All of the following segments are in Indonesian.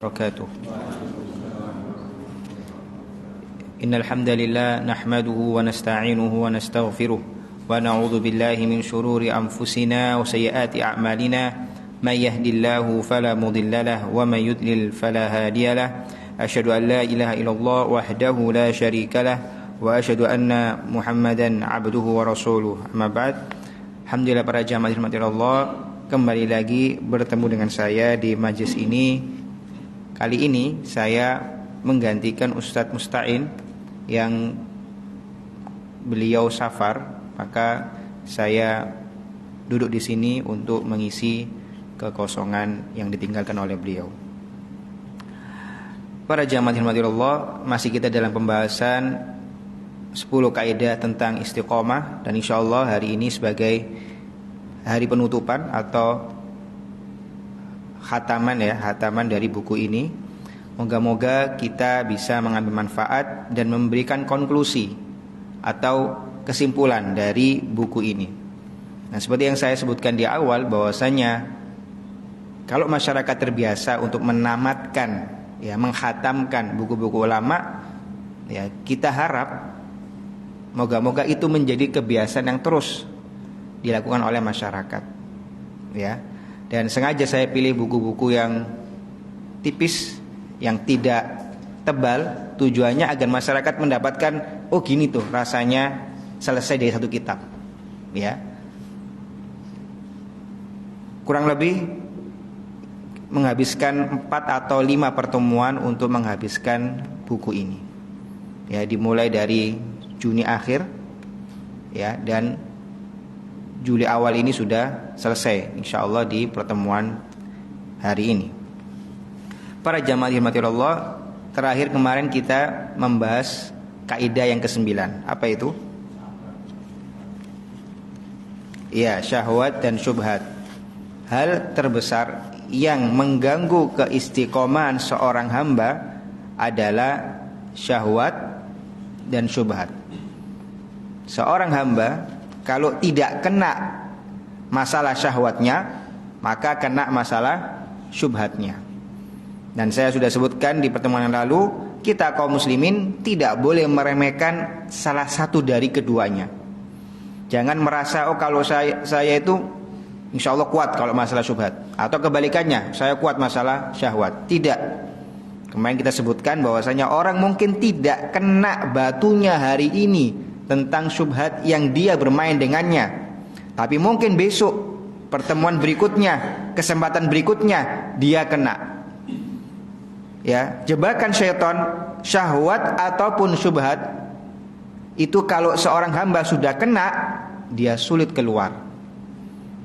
وبركاته. إن الحمد لله نحمده ونستعينه ونستغفره ونعوذ بالله من شرور أنفسنا وسيئات أعمالنا من يهد الله فلا مضل له ومن يضلل فلا هادي له أشهد أن لا إله إلا الله وحده لا شريك له وأشهد أن محمدا عبده ورسوله. أما بعد. Alhamdulillah para jamaah dirahmati Allah, kembali lagi bertemu dengan saya di majlis ini. Kali ini saya menggantikan Ustadz Musta'in yang beliau safar, maka saya duduk di sini untuk mengisi kekosongan yang ditinggalkan oleh beliau. Para jamaah dirahmati Allah, masih kita dalam pembahasan 10 kaidah tentang istiqomah, dan insyaallah hari ini sebagai hari penutupan atau hataman dari buku ini. Moga-moga kita bisa mengambil manfaat dan memberikan konklusi atau kesimpulan dari buku ini. Nah, seperti yang saya sebutkan di awal, bahwasanya kalau masyarakat terbiasa untuk menamatkan, menghatamkan buku-buku ulama, kita harap moga-moga itu menjadi kebiasaan yang terus dilakukan oleh masyarakat. Dan sengaja saya pilih buku-buku yang tipis, yang tidak tebal, tujuannya agar masyarakat mendapatkan, oh gini tuh rasanya selesai dari satu kitab. Kurang lebih menghabiskan 4 atau 5 pertemuan untuk menghabiskan buku ini. Dimulai dari Juni akhir, dan Juli awal ini sudah selesai insyaallah di pertemuan hari ini. Para jamaah dirahmati Allah, terakhir kemarin kita membahas kaidah yang ke-9. Apa itu? Syahwat dan syubhat. Hal terbesar yang mengganggu keistiqomahan seorang hamba adalah syahwat dan syubhat. Seorang hamba kalau tidak kena masalah syahwatnya, maka kena masalah syubhatnya. Dan saya sudah sebutkan di pertemuan yang lalu, kita kaum muslimin tidak boleh meremehkan salah satu dari keduanya. Jangan merasa, oh kalau saya itu insya Allah kuat kalau masalah syubhat, atau kebalikannya, saya kuat masalah syahwat. Tidak. Kemarin kita sebutkan bahwasanya orang mungkin tidak kena batunya hari ini tentang syubhat yang dia bermain dengannya, tapi mungkin besok, pertemuan berikutnya, kesempatan berikutnya dia kena. Jebakan syaitan, syahwat ataupun syubhat itu kalau seorang hamba sudah kena, dia sulit keluar.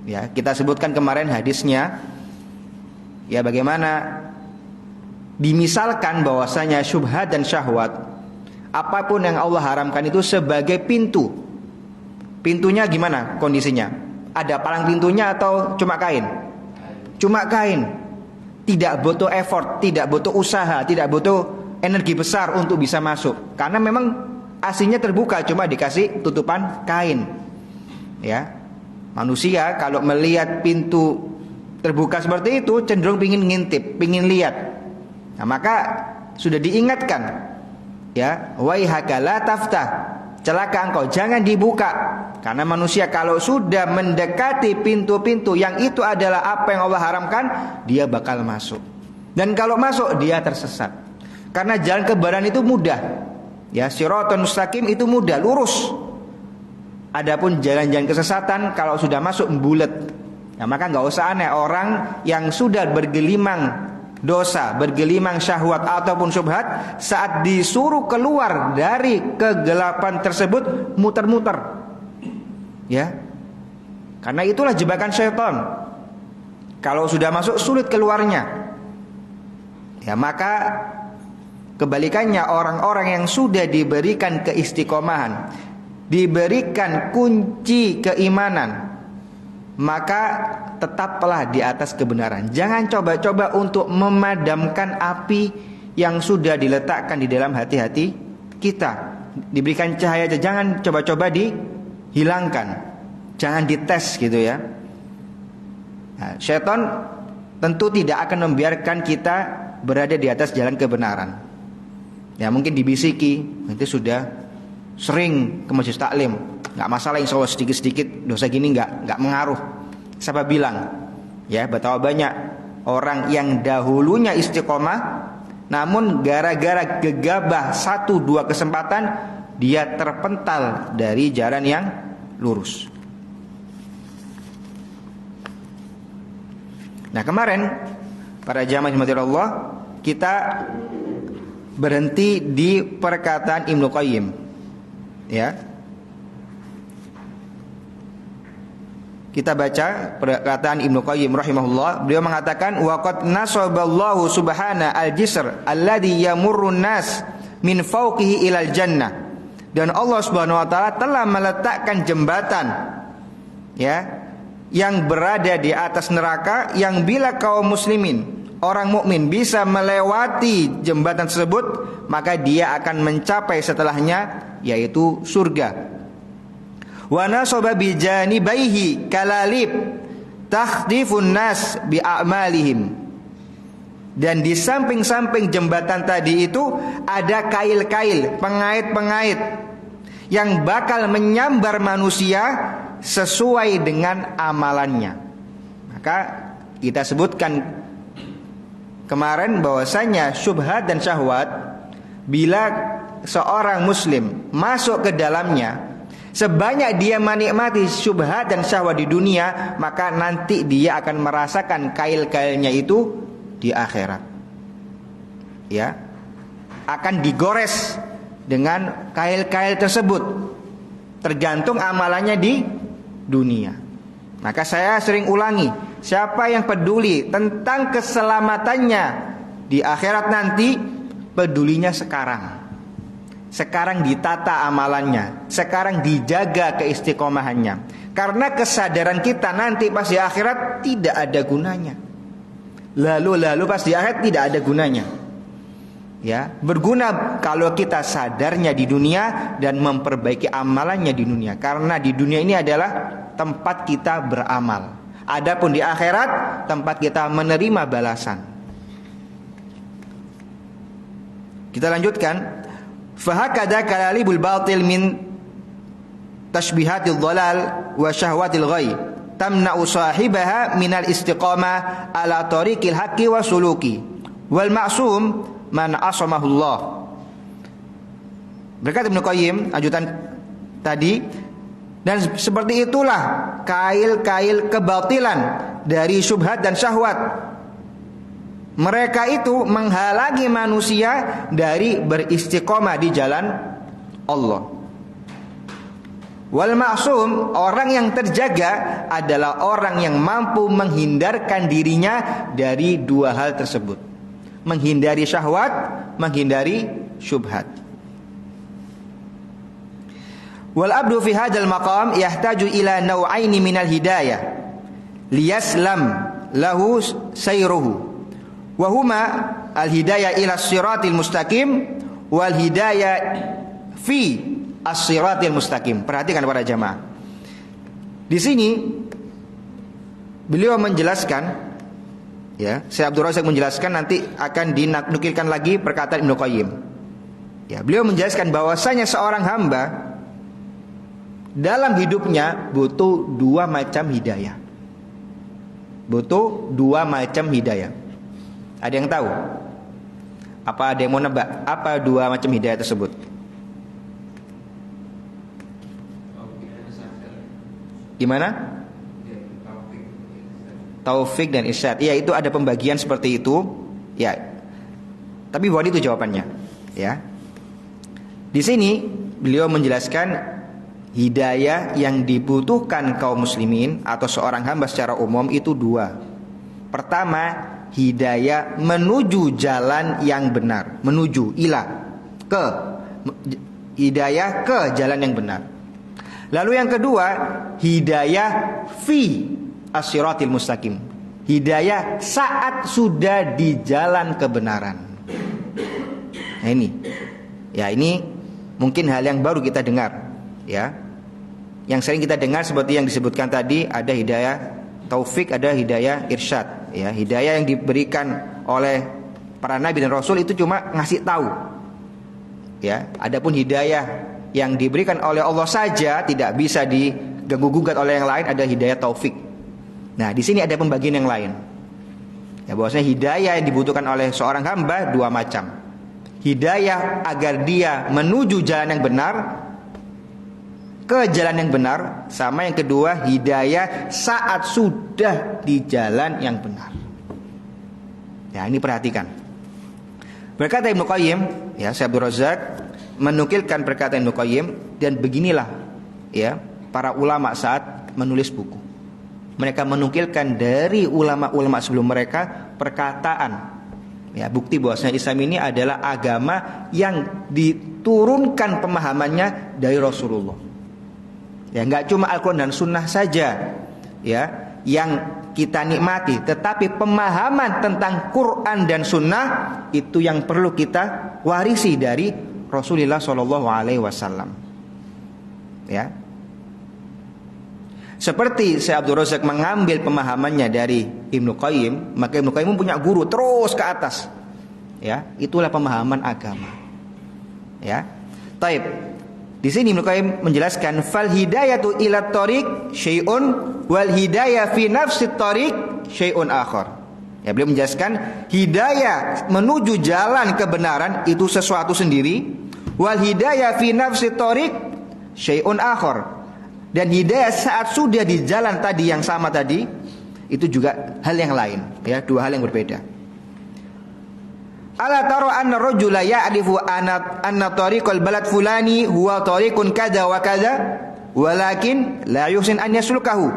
Kita sebutkan kemarin hadisnya, bagaimana dimisalkan bahwasanya syubhat dan syahwat, apapun yang Allah haramkan itu sebagai pintu. Pintunya gimana kondisinya? Ada palang pintunya atau cuma kain? Cuma kain. Tidak butuh effort, tidak butuh usaha, tidak butuh energi besar untuk bisa masuk. Karena memang aslinya terbuka, cuma dikasih tutupan kain. Manusia kalau melihat pintu terbuka seperti itu cenderung pingin ngintip, pingin lihat. Nah, maka sudah diingatkan, waihaka la taftah, celaka engkau, jangan dibuka. Karena manusia kalau sudah mendekati pintu-pintu yang itu adalah apa yang Allah haramkan, dia bakal masuk. Dan kalau masuk dia tersesat. Karena jalan kebenaran itu mudah. Shiratal mustaqim itu mudah, lurus. Adapun jalan-jalan kesesatan kalau sudah masuk bulet. Maka enggak usah aneh orang yang sudah bergelimang dosa, bergelimang syahwat ataupun syubhat, saat disuruh keluar dari kegelapan tersebut muter-muter. Karena itulah jebakan syaitan. Kalau sudah masuk sulit keluarnya. Maka kebalikannya, orang-orang yang sudah diberikan keistiqomahan, diberikan kunci keimanan, maka tetaplah di atas kebenaran. Jangan coba-coba untuk memadamkan api yang sudah diletakkan di dalam hati-hati kita. Diberikan cahaya aja, jangan coba-coba dihilangkan, jangan dites gitu Syaitan tentu tidak akan membiarkan kita berada di atas jalan kebenaran. Ya mungkin dibisiki, nanti sudah sering ke masjid taklim, nggak masalah, insya Allah sedikit-sedikit dosa gini nggak mengaruh. Siapa bilang? Ya, betapa banyak orang yang dahulunya istiqomah, namun gara-gara gegabah 1-2 kesempatan dia terpental dari jalan yang lurus. Nah kemarin para jamaah rahmati Allah, kita berhenti di perkataan Ibnu Qayyim, ya. Kita baca perkataan Ibnu Qayyim rahimahullah. Beliau mengatakan, wa qad nasaballahu subhana al-jisr alladhi yamurrun nas min fawqihi ilal jannah. Dan Allah Subhanahu wa taala telah meletakkan jembatan, ya, yang berada di atas neraka, yang bila kaum muslimin, orang mukmin bisa melewati jembatan tersebut, maka dia akan mencapai setelahnya, yaitu surga. Wa nasaba bi janibaihi kalalib takhdifun nas bi a'malihim. Dan di samping-samping jembatan tadi itu ada kail-kail, pengait-pengait yang bakal menyambar manusia sesuai dengan amalannya. Maka kita sebutkan kemarin bahwasanya syubhat dan syahwat, bila seorang muslim masuk ke dalamnya, sebanyak dia menikmati syubhat dan syahwat di dunia, maka nanti dia akan merasakan kail-kailnya itu di akhirat. Ya, akan digores dengan kail-kail tersebut, tergantung amalannya di dunia. Maka saya sering ulangi, siapa yang peduli tentang keselamatannya di akhirat nanti, pedulinya sekarang. Sekarang ditata amalannya, sekarang dijaga keistiqomahannya. Karena kesadaran kita nanti pas di akhirat tidak ada gunanya. Lalu pas di akhirat tidak ada gunanya. Ya, berguna kalau kita sadarnya di dunia dan memperbaiki amalannya di dunia. Karena di dunia ini adalah tempat kita beramal. Adapun di akhirat tempat kita menerima balasan. Kita lanjutkan. Fahakada kalalibul batil min tashbihatil dhalal wa syahwatil ghay tamna'u sahibaha minal istiqamah ala tariqil haqqi wa suluki wal ma'sum man asamahullah. Berkata Ibnu Qayyim, lanjutan tadi, dan seperti itulah kail-kail kebatilan dari syubhat dan syahwat. Mereka itu menghalangi manusia dari beristiqomah di jalan Allah. Wal ma'sum, orang yang terjaga adalah orang yang mampu menghindarkan dirinya dari dua hal tersebut. Menghindari syahwat, menghindari syubhat. Wal abdu fi hadzal maqam yahtaju ila naw'aini minal hidayah liyaslam lahu sayruhu. Wahuma al-hidayah ila siratil mustaqim wal hidayah fi as-siratil mustaqim. Perhatikan para jamaah. Di sini beliau menjelaskan, ya, Syekh Abdul Razak menjelaskan, nanti akan dinukilkan lagi perkataan Ibnu Qayyim. Ya, beliau menjelaskan bahwasanya seorang hamba dalam hidupnya butuh dua macam hidayah. Butuh dua macam hidayah. Ada yang tahu? Apa ada yang mau nebak? Apa dua macam hidayah tersebut? Gimana? Taufik dan irsyad. Iya, itu ada pembagian seperti itu. Ya. Tapi bukan itu jawabannya. Ya. Di sini beliau menjelaskan hidayah yang dibutuhkan kaum muslimin atau seorang hamba secara umum itu dua. Pertama, hidayah menuju jalan yang benar, menuju ke hidayah ke jalan yang benar. Lalu yang kedua, hidayah fi as-siratil mustaqim, hidayah saat sudah di jalan kebenaran. Nah ini, ya ini mungkin hal yang baru kita dengar, ya. Yang sering kita dengar seperti yang disebutkan tadi, ada hidayah taufik, ada hidayah irsyad, ya, hidayah yang diberikan oleh para nabi dan rasul itu cuma ngasih tahu. Ya, adapun hidayah yang diberikan oleh Allah saja tidak bisa diganggu-gugat oleh yang lain, ada hidayah taufik. Nah, di sini ada pembagian yang lain. Ya, bahwasanya hidayah yang dibutuhkan oleh seorang hamba dua macam. Hidayah agar dia menuju jalan yang benar, ke jalan yang benar, sama yang kedua hidayah saat sudah di jalan yang benar. Ya, ini perhatikan. Berkata Ibnu Qayyim, ya, Syekh Abdul Razak menukilkan perkataan Ibnu Qayyim, dan beginilah ya para ulama saat menulis buku. Mereka menukilkan dari ulama-ulama sebelum mereka perkataan, ya, bukti bahwasanya Islam ini adalah agama yang diturunkan pemahamannya dari Rasulullah. Ya, nggak cuma Al-Quran dan Sunnah saja, ya, yang kita nikmati, tetapi pemahaman tentang Quran dan Sunnah itu yang perlu kita warisi dari Rasulullah SAW. Ya, seperti Syekh Abdul Razak mengambil pemahamannya dari Ibnu Qayyim, maka Ibnu Qayyim punya guru terus ke atas. Ya, itulah pemahaman agama. Ya. Taib. Di sini Ibnu Qayyim menjelaskan fal hidayatu ila thoriq syai'un wal hidayah fi nafsi thoriq syai'un akhar. Ya, beliau menjelaskan hidayah menuju jalan kebenaran itu sesuatu sendiri, wal hidayah fi nafsi thoriq syai'un akhar. Dan hidayah saat sudah di jalan tadi yang sama tadi itu juga hal yang lain, ya, dua hal yang berbeda. Ala tara anna rajula ya'rifu anna tariqal balad fulani huwa tariqun kada wa kada walakin la yuhsin an yaslukahu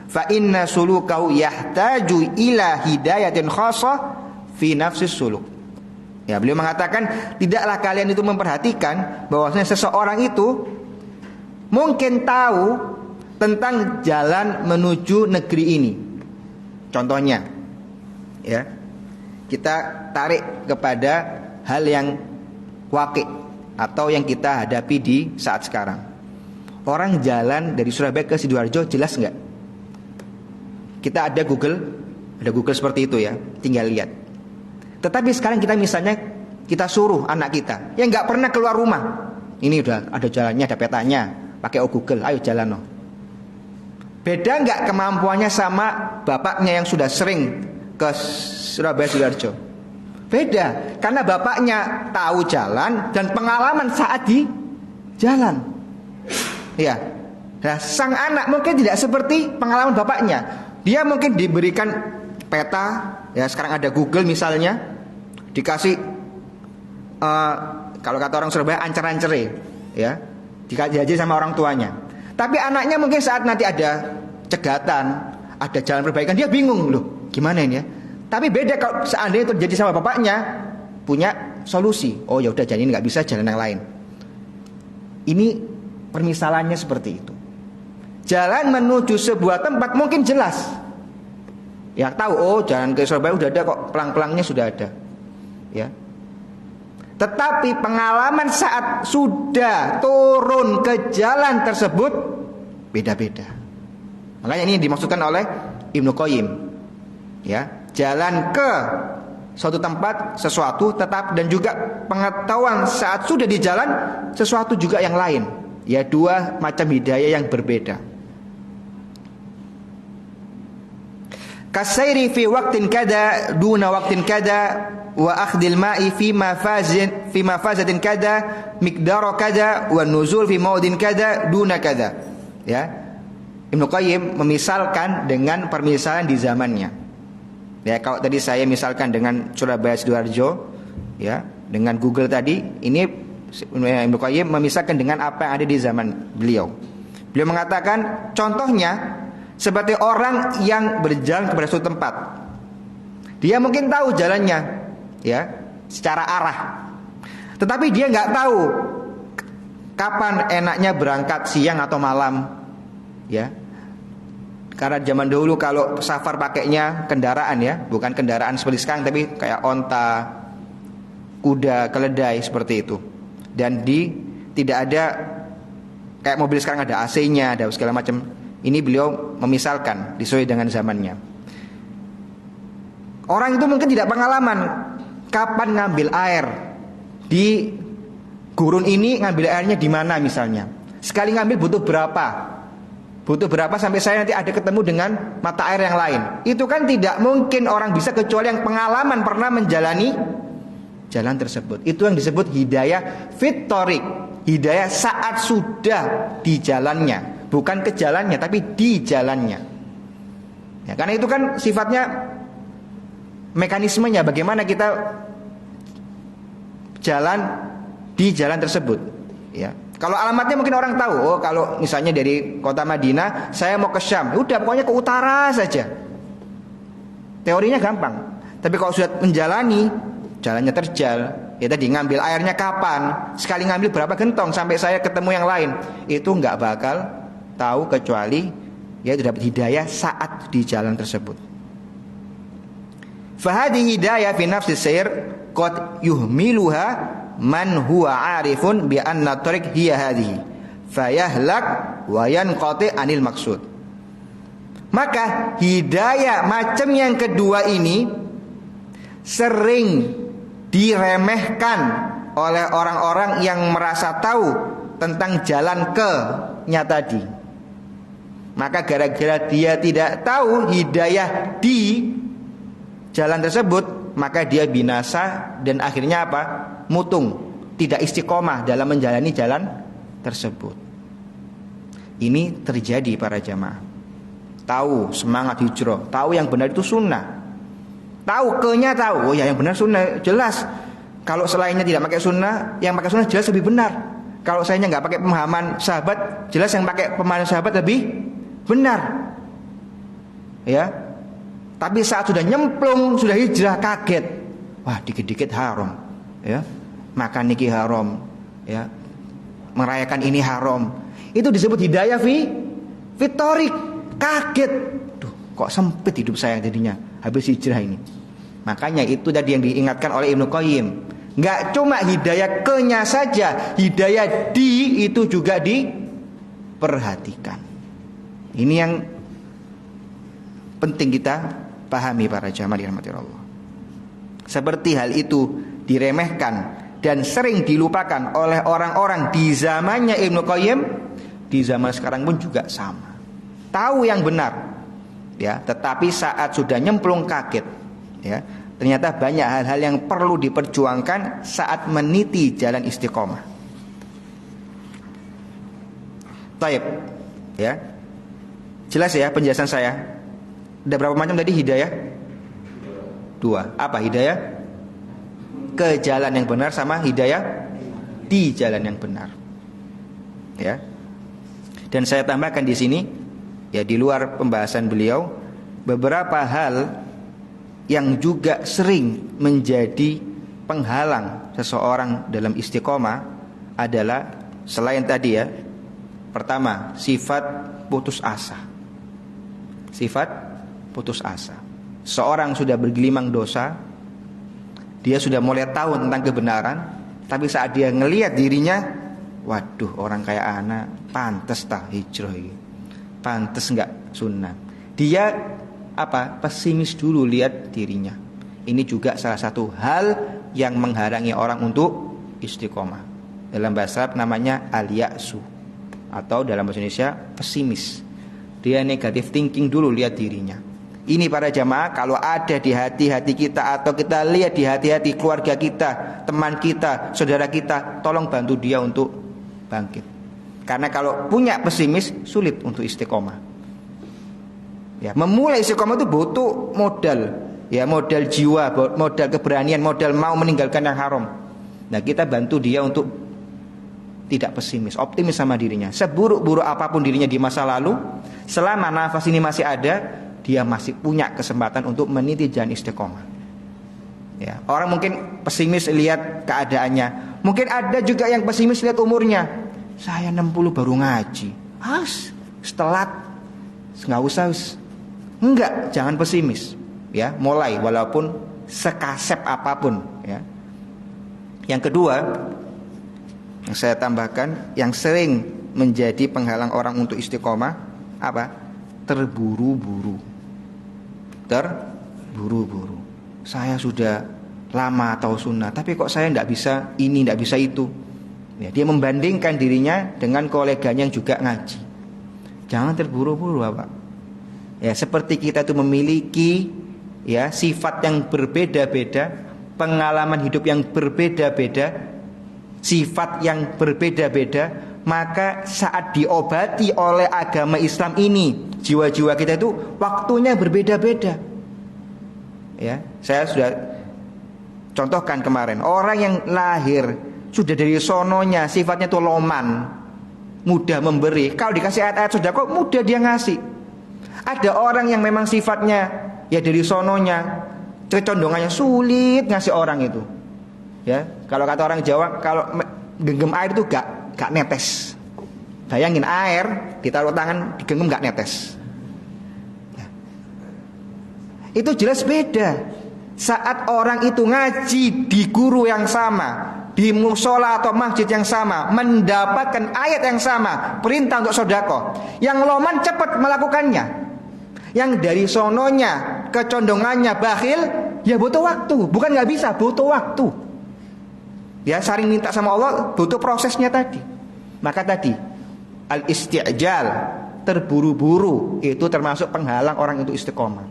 fa inna sulukahu yahtaju ila hidayatin khassah fi nafsis suluk. Ya, beliau mengatakan tidaklah kalian itu memperhatikan bahwasanya seseorang itu mungkin tahu tentang jalan menuju negeri ini. Contohnya, ya, kita tarik kepada hal yang waqi' atau yang kita hadapi di saat sekarang. Orang jalan dari Surabaya ke Sidoarjo jelas nggak? Kita ada Google seperti itu, ya, tinggal lihat. Tetapi sekarang kita misalnya kita suruh anak kita yang nggak pernah keluar rumah, ini udah ada jalannya, ada petanya, pakai Google, ayo jalan no. Beda nggak kemampuannya sama bapaknya yang sudah sering ke Surabaya Sidoarjo? Beda, karena bapaknya tahu jalan dan pengalaman saat di jalan. Ya, nah, sang anak mungkin tidak seperti pengalaman bapaknya. Dia mungkin diberikan peta, ya, sekarang ada Google misalnya, dikasih kalau kata orang Surabaya ancer-ancere, ya, dikaji sama orang tuanya. Tapi anaknya mungkin saat nanti ada cegatan, ada jalan perbaikan, dia bingung, loh, gimana ini ya? Tapi beda kalau seandainya terjadi sama bapaknya, punya solusi. Oh ya udah, jalan ini nggak bisa, jalan yang lain. Ini permisalannya seperti itu. Jalan menuju sebuah tempat mungkin jelas, ya, tahu, oh jalan ke Surabaya udah ada kok, pelang-pelangnya sudah ada, ya. Tetapi pengalaman saat sudah turun ke jalan tersebut beda-beda. Makanya ini dimaksudkan oleh Ibnu Qayyim, ya, jalan ke suatu tempat sesuatu, tetap dan juga pengetahuan saat sudah di jalan sesuatu juga yang lain, ya, dua macam hidayah yang berbeda. Kasairi fi waqtin kada duna waqtin kada wa akhdil ma'i fi mafazatin kada miqdara kada wa nuzul fi maudin kada duna kada. Ya, Ibnu Qayyim memisalkan dengan permisalan di zamannya. Ya, kalau tadi saya misalkan dengan Surabaya Sidoarjo, ya, dengan Google tadi, ini Ibnu Qayyim memisahkan dengan apa yang ada di zaman beliau. Beliau mengatakan contohnya seperti orang yang berjalan kepada suatu tempat. Dia mungkin tahu jalannya, ya, secara arah. Tetapi dia nggak tahu kapan enaknya berangkat, siang atau malam, ya. Karena zaman dahulu kalau safar pakainya kendaraan, ya, bukan kendaraan seperti sekarang, tapi kayak onta, kuda, keledai seperti itu. Dan tidak ada kayak mobil sekarang ada AC-nya, ada segala macam. Ini beliau memisalkan sesuai dengan zamannya. Orang itu mungkin tidak pengalaman kapan ngambil air. Di gurun ini ngambil airnya di mana misalnya. Sekali ngambil butuh berapa? Butuh berapa sampai saya nanti ada ketemu dengan mata air yang lain. Itu kan tidak mungkin orang bisa kecuali yang pengalaman pernah menjalani jalan tersebut. Itu yang disebut hidayah fitorik. Hidayah saat sudah di jalannya. Bukan ke jalannya tapi di jalannya. Ya, karena itu kan sifatnya mekanismenya bagaimana kita jalan di jalan tersebut. Ya. Kalau alamatnya mungkin orang tahu. Oh, kalau misalnya dari kota Madinah saya mau ke Syam, udah pokoknya ke utara saja. Teorinya gampang. Tapi kalau sudah menjalani, jalannya terjal. Ya tadi ngambil airnya kapan, sekali ngambil berapa gentong sampai saya ketemu yang lain, itu nggak bakal tahu kecuali ya itu dapat hidayah saat di jalan tersebut. Fahadi hidayah fi nafsi sayr qad yuhmiluha man huwa arifun bi anna tariq hiya hadhihi fayahlak wa yanqati anil maksud. Maka hidayah macam yang kedua ini sering diremehkan oleh orang-orang yang merasa tahu tentang jalan ke-nya tadi. Maka gara-gara dia tidak tahu hidayah di jalan tersebut, maka dia binasa dan akhirnya apa? Mutung, tidak istiqomah dalam menjalani jalan tersebut. Ini terjadi para jamaah. Tahu semangat hijrah, tahu yang benar itu sunnah. Tahu ke-nya tahu, oh ya yang benar sunnah jelas. Kalau selainnya tidak pakai sunnah, yang pakai sunnah jelas lebih benar. Kalau sayanya nggak pakai pemahaman sahabat, jelas yang pakai pemahaman sahabat lebih benar. Ya. Tapi saat sudah nyemplung, sudah hijrah kaget. Wah, dikit-dikit haram. Ya. Makan niki haram, ya. Merayakan ini haram. Itu disebut hidayah fitorik. Kaget. Duh, kok sempit hidup saya jadinya habis hijrah ini. Makanya itu tadi yang diingatkan oleh Ibnu Qayyim. Enggak cuma hidayah ke-nya saja, hidayah di itu juga diperhatikan. Ini yang penting kita pahami para jamaah dirahmati Allah. Seperti hal itu diremehkan dan sering dilupakan oleh orang-orang di zamannya Ibnu Qayyim, di zaman sekarang pun juga sama. Tahu yang benar, ya, tetapi saat sudah nyemplung kaget, ya, ternyata banyak hal-hal yang perlu diperjuangkan saat meniti jalan istiqomah. Taib, ya, jelas ya penjelasan saya. Ada berapa macam tadi hidayah? 2. Apa hidayah? Ke jalan yang benar sama hidayah di jalan yang benar. Ya. Dan saya tambahkan di sini, ya di luar pembahasan beliau, beberapa hal yang juga sering menjadi penghalang seseorang dalam istiqomah adalah selain tadi ya, pertama sifat putus asa. Sifat putus asa. Seorang sudah bergelimang dosa, dia sudah mulai tahu tentang kebenaran, tapi saat dia ngelihat dirinya, waduh orang kayak anak pantas tak hijrah ini, pantas nggak sunnah. Dia apa? Pesimis dulu lihat dirinya. Ini juga salah satu hal yang menghalangi orang untuk istiqomah. Dalam bahasa Arab namanya al-ya'su, atau dalam bahasa Indonesia pesimis. Dia negative thinking dulu lihat dirinya. Ini para jamaah kalau ada di hati-hati kita atau kita lihat di hati-hati keluarga kita, teman kita, saudara kita, tolong bantu dia untuk bangkit. Karena kalau punya pesimis sulit untuk istiqomah. Ya, memulai istiqomah itu butuh modal, ya, modal jiwa, modal keberanian, modal mau meninggalkan yang haram. Nah, kita bantu dia untuk tidak pesimis, optimis sama dirinya. Seburuk-buruk apapun dirinya di masa lalu, selama nafas ini masih ada, dia masih punya kesempatan untuk meniti jalan istiqomah. Ya, orang mungkin pesimis lihat keadaannya. Mungkin ada juga yang pesimis lihat umurnya. Saya 60 baru ngaji. Setelat. Enggak usah. Enggak, jangan pesimis. Ya, mulai walaupun sekasep apapun, ya. Yang kedua, yang saya tambahkan, yang sering menjadi penghalang orang untuk istiqomah apa? Terburu-buru. Saya sudah lama atau sunnah, tapi kok saya tidak bisa ini, tidak bisa itu. Ya, dia membandingkan dirinya dengan koleganya yang juga ngaji. Jangan terburu-buru, Bapak. Ya, seperti kita itu memiliki ya sifat yang berbeda-beda, pengalaman hidup yang berbeda-beda, sifat yang berbeda-beda, maka saat diobati oleh agama Islam ini, jiwa-jiwa kita itu waktunya berbeda-beda. Ya, saya sudah contohkan kemarin, orang yang lahir sudah dari sononya sifatnya itu loman, mudah memberi. Kalau dikasih ayat-ayat sudah kok mudah dia ngasih. Ada orang yang memang sifatnya ya dari sononya, kecondongannya sulit ngasih orang itu. Ya, kalau kata orang Jawa, kalau genggam air itu gak netes. Bayangin air ditaruh tangan digenggam gak netes. Ya. Itu jelas beda. Saat orang itu ngaji di guru yang sama, di musola atau masjid yang sama, mendapatkan ayat yang sama, perintah untuk sedekah, yang loman cepat melakukannya. Yang dari sononya, kecondongannya bakhil, ya butuh waktu. Bukan gak bisa, butuh waktu. Ya, saling minta sama Allah, butuh prosesnya tadi. Maka tadi al-isti'jal, terburu-buru, itu termasuk penghalang orang itu istiqomah.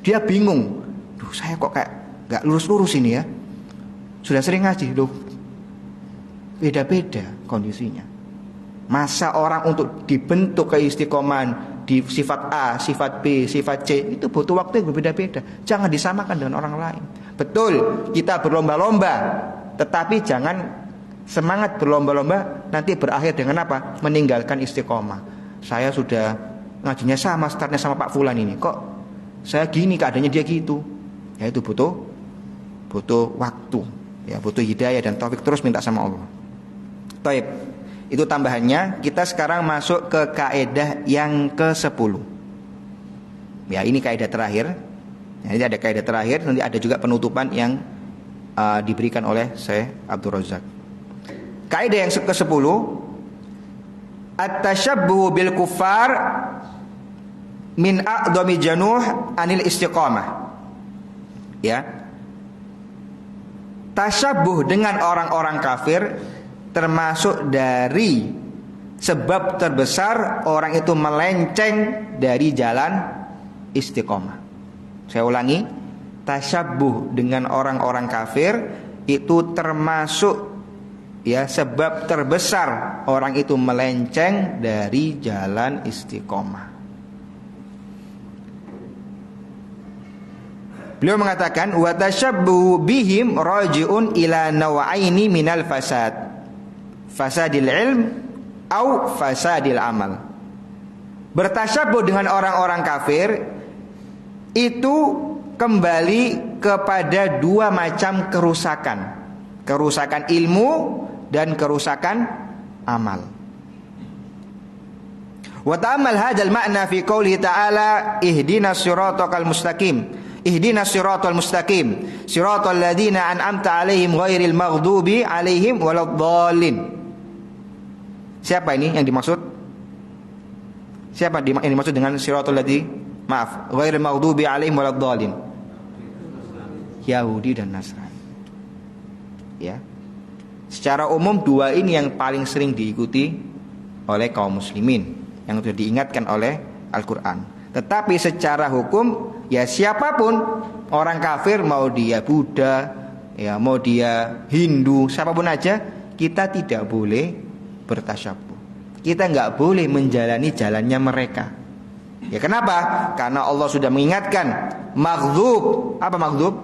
Dia bingung, duh saya kok kayak gak lurus-lurus ini ya. Sudah sering ngaji, loh beda-beda kondisinya. Masa orang untuk dibentuk keistiqomahan di sifat A, sifat B, sifat C, itu butuh waktu yang berbeda-beda. Jangan disamakan dengan orang lain. Betul, kita berlomba-lomba, tetapi jangan semangat berlomba-lomba nanti berakhir dengan apa? Meninggalkan istiqomah. Saya sudah ngajinya sama, startnya sama Pak Fulan ini, kok saya gini keadaannya dia gitu. Ya itu butuh waktu. Ya butuh hidayah dan taufik, terus minta sama Allah. Taib. Itu tambahannya. Kita sekarang masuk ke kaidah yang ke-10. Ya, ini kaidah terakhir. Ya, ini ada kaidah terakhir, nanti ada juga penutupan yang diberikan oleh Syekh Abdul Razak. Kaidah yang ke-10, at-tashabbuh bil kuffar min a'dhami januh anil istiqamah. Ya. Tashabbuh dengan orang-orang kafir termasuk dari sebab terbesar orang itu melenceng dari jalan istiqomah. Saya ulangi, tashabbuh dengan orang-orang kafir itu termasuk ya sebab terbesar orang itu melenceng dari jalan istiqomah. Beliau mengatakan wa tashabbuh bihim raji'un ila naw'aini minal fasad. Fasadil ilm au fasadil amal. Bertasyabuh dengan orang-orang kafir itu kembali kepada dua macam kerusakan. Kerusakan ilmu dan kerusakan amal. Wa ta'ammal hadzal ma'na fi qouli ta'ala ihdinas siratal mustaqim. Ihdinas siratal mustaqim, siratal ladzina an'amta 'alaihim ghairil maghdubi 'alaihim waladdallin. Siapa ini yang dimaksud? Siapa yang dimaksud dengan siratal ladzi? Maaf, ghairil maghdubi 'alaihim waladdallin. Yahudi dan Nasrani. Ya. Secara umum dua ini yang paling sering diikuti oleh kaum muslimin, yang sudah diingatkan oleh Al-Qur'an. Tetapi secara hukum ya siapapun, orang kafir, mau dia Buddha, ya mau dia Hindu, siapapun aja, kita tidak boleh bertasyabuh. Kita nggak boleh menjalani jalannya mereka. Ya kenapa? Karena Allah sudah mengingatkan, maghdub. Apa maghdub?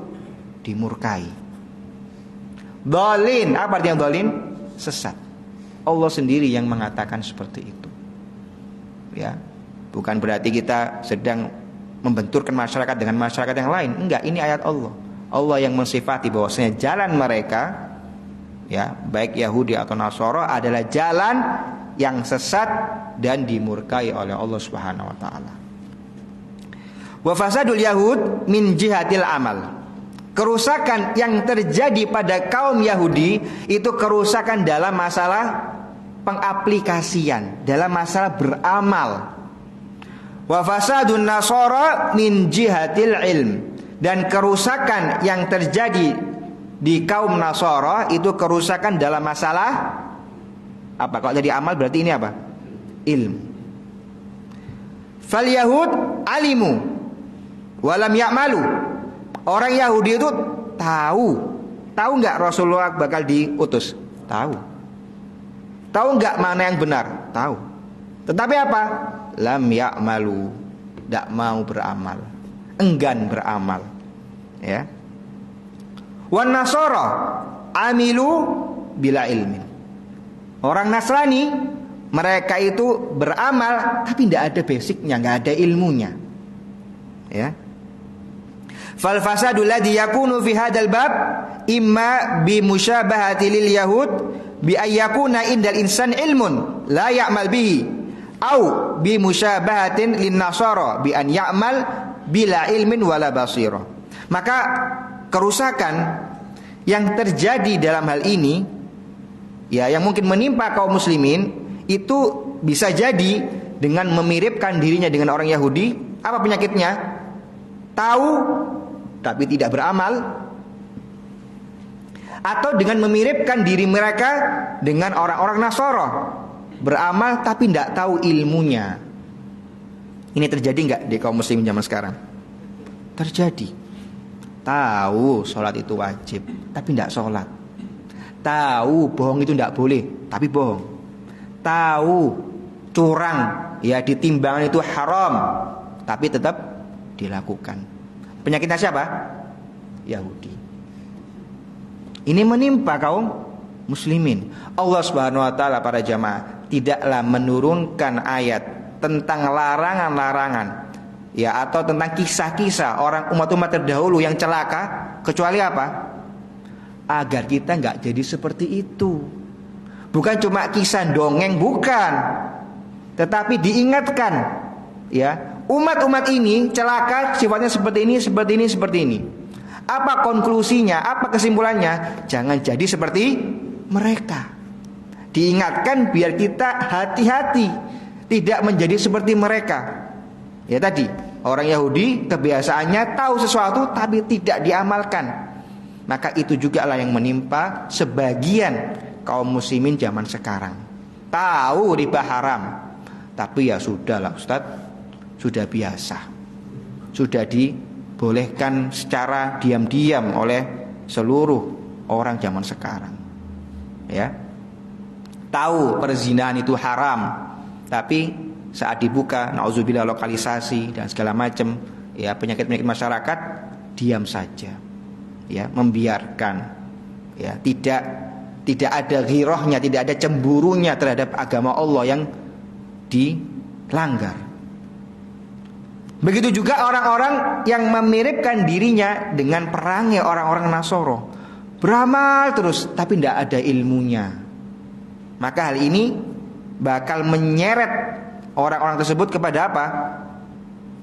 Dimurkai. Dhalin. Apa artinya dhalin? Sesat. Allah sendiri yang mengatakan seperti itu. Ya, bukan berarti kita sedang membenturkan masyarakat dengan masyarakat yang lain. Enggak, ini ayat Allah. Allah yang mensifati bahwasanya jalan mereka, ya, baik Yahudi atau Nasara, adalah jalan yang sesat dan dimurkai oleh Allah Subhanahu wa taala. Wa fasadul yahud min jihatil amal. Kerusakan yang terjadi pada kaum Yahudi itu kerusakan dalam masalah pengaplikasian, dalam masalah beramal. Wa fasadun nasara min jihatil ilm. Dan kerusakan yang terjadi di kaum Nasara itu kerusakan dalam masalah apa? Kalau jadi amal berarti ini apa? Ilmu. Fal Yahud alimu walam ya'malu. Orang Yahudi itu tahu nggak Rasulullah bakal diutus? Tahu nggak mana yang benar? Tahu. Tetapi apa? Lam ya'malu, tidak mau beramal, enggan beramal. Ya. Wan Nasara amilu bila ilmin. Orang Nasrani mereka itu beramal tapi tidak ada basicnya, nggak ada ilmunya. Ya. Fal fasadu ladzi yakunu fi hadzal bab imma bi musyabahati lil yahud bi ayyakuna indal insan ilmun la ya'mal bihi au bi musyabahatin lin nasara bi an ya'mal bila ilmin wala basira. Maka kerusakan yang terjadi dalam hal ini, ya, yang mungkin menimpa kaum muslimin itu bisa jadi dengan memiripkan dirinya dengan orang Yahudi. Apa penyakitnya? Tahu tapi tidak beramal, atau dengan memiripkan diri mereka dengan orang-orang Nasara, beramal tapi tidak tahu ilmunya. Ini terjadi nggak di kaum muslimin zaman sekarang? Terjadi. Tahu sholat itu wajib tapi tidak sholat. Tahu bohong itu tidak boleh tapi bohong. Tahu curang, ya, di timbangan itu haram tapi tetap dilakukan. Penyakitnya siapa? Yahudi. Ini menimpa kaum muslimin. Allah Subhanahu wa taala, para jamaah, tidaklah menurunkan ayat tentang larangan-larangan, ya, atau tentang kisah-kisah orang umat-umat terdahulu yang celaka, kecuali apa? Agar kita nggak jadi seperti itu. Bukan cuma kisah dongeng, bukan, tetapi diingatkan, ya, umat-umat ini celaka sifatnya seperti ini, seperti ini, seperti ini. Apa konklusinya? Apa kesimpulannya? Jangan jadi seperti mereka. Diingatkan biar kita hati-hati, tidak menjadi seperti mereka. Ya tadi, orang Yahudi kebiasaannya tahu sesuatu tapi tidak diamalkan. Maka itu juga lah yang menimpa sebagian kaum muslimin zaman sekarang. Tahu riba haram, tapi ya sudahlah Ustaz, sudah biasa, sudah dibolehkan secara diam-diam oleh seluruh orang zaman sekarang. Ya, tahu perzinahan itu haram, tapi saat dibuka, nauzubillah, lokalisasi dan segala macam, ya, penyakit-penyakit masyarakat, diam saja, ya, membiarkan, ya, tidak ada ghirahnya, tidak ada cemburunya terhadap agama Allah yang dilanggar. Begitu juga orang-orang yang memiripkan dirinya dengan perangnya orang-orang Nasara, beramal terus tapi tidak ada ilmunya. Maka hal ini bakal menyeret orang-orang tersebut kepada apa?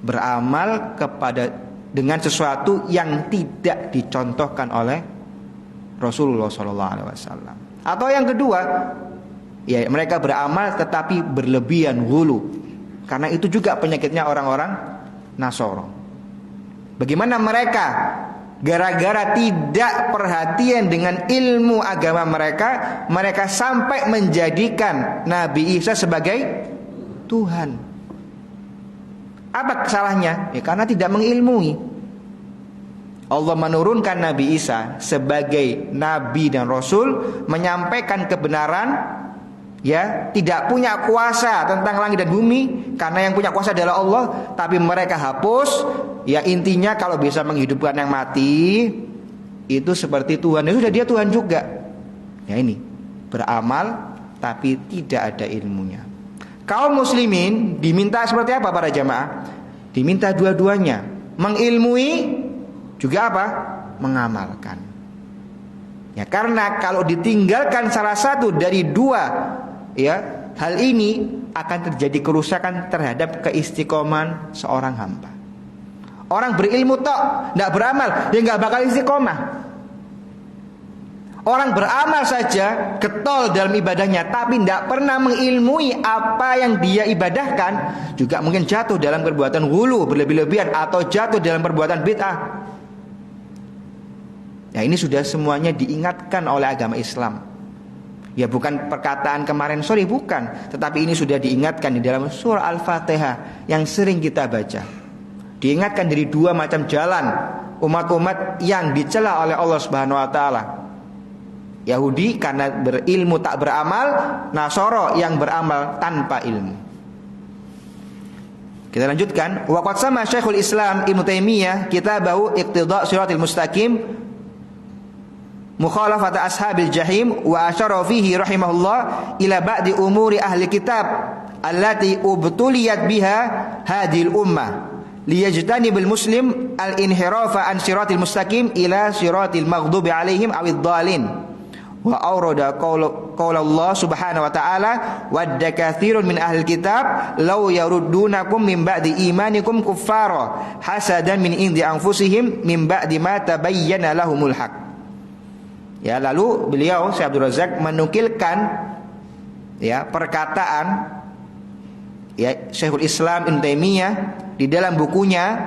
Beramal kepada dengan sesuatu yang tidak dicontohkan oleh Rasulullah SAW. Atau yang kedua, ya, mereka beramal tetapi berlebihan, ghulu. Karena itu juga penyakitnya orang-orang Nasara. Bagaimana mereka gara-gara tidak perhatian dengan ilmu agama mereka, mereka sampai menjadikan Nabi Isa sebagai Tuhan. Apa kesalahannya? Ya, karena tidak mengilmui. Allah menurunkan Nabi Isa sebagai Nabi dan Rasul, menyampaikan kebenaran, ya, tidak punya kuasa tentang langit dan bumi, karena yang punya kuasa adalah Allah. Tapi mereka hapus, ya, intinya kalau bisa menghidupkan yang mati itu seperti Tuhan, ya sudah, dia Tuhan juga. Ya, ini beramal tapi tidak ada ilmunya. Kaum muslimin diminta seperti apa, para jamaah? Diminta dua-duanya, mengilmui juga apa? Mengamalkan. Ya, karena kalau ditinggalkan salah satu dari dua, ya, hal ini akan terjadi kerusakan terhadap keistiqomahan seorang hamba. Orang berilmu tok, tidak beramal, ya nggak bakal istiqomah. Orang beramal saja getol dalam ibadahnya, tapi tidak pernah mengilmui apa yang dia ibadahkan, juga mungkin jatuh dalam perbuatan ghulu, berlebih-lebihan, atau jatuh dalam perbuatan bid'ah. Nah, ini sudah semuanya diingatkan oleh agama Islam. Ya, bukan perkataan kemarin sore, bukan, tetapi ini sudah diingatkan di dalam surah Al-Fatihah yang sering kita baca. Diingatkan dari dua macam jalan umat-umat yang dicela oleh Allah Subhanahu wa taala. Yahudi karena berilmu tak beramal, Nasara yang beramal tanpa ilmu. Kita lanjutkan. Wa qad sama Syekhul Islam Ibnu Taimiyah kitabahu Iqtida' Shiratal Mustaqim mukhalafat ashabil jahim wa asyara fihi rahimahullah ila ba'di umuri ahli kitab allati ubtuliyat biha hadhil ummah liyajtanibil muslim al-inhirafa an siratil mustaqim ila siratil maghdubi alaihim awid dhalin wa awrada qaula Allah subhanahu wa ta'ala wadda katsirun min ahli kitab law yaruddunakum min ba'di imanikum kuffara hasadan min indi anfusihim min ba'di ma tabayyana lahumul haq. Ya, lalu beliau Syekh Abdul Razak menukilkan ya perkataan ya Syekhul Islam Ibnu Taimiyah di dalam bukunya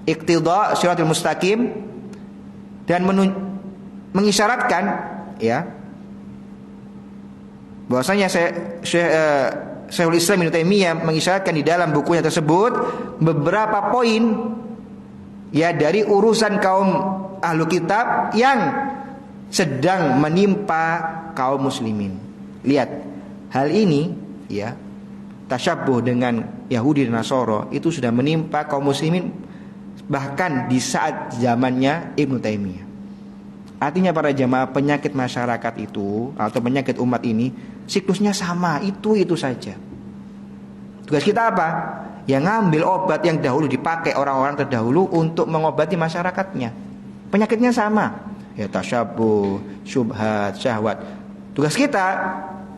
Iqtida' Shiratal Mustaqim dan mengisyaratkan ya bahwasanya Syekhul Islam Ibnu Taimiyah mengisyaratkan di dalam bukunya tersebut beberapa poin ya dari urusan kaum ahlu kitab yang sedang menimpa kaum muslimin. Lihat, hal ini ya tasyabbuh dengan Yahudi dan Nasara itu sudah menimpa kaum muslimin bahkan di saat zamannya Ibnu Taimiyah. Artinya para jamaah, penyakit masyarakat itu atau penyakit umat ini siklusnya sama, itu saja. Tugas kita apa? Ya ngambil obat yang dahulu dipakai orang-orang terdahulu untuk mengobati masyarakatnya. Penyakitnya sama. Ya tasyabbuh, syubhat, syahwat. Tugas kita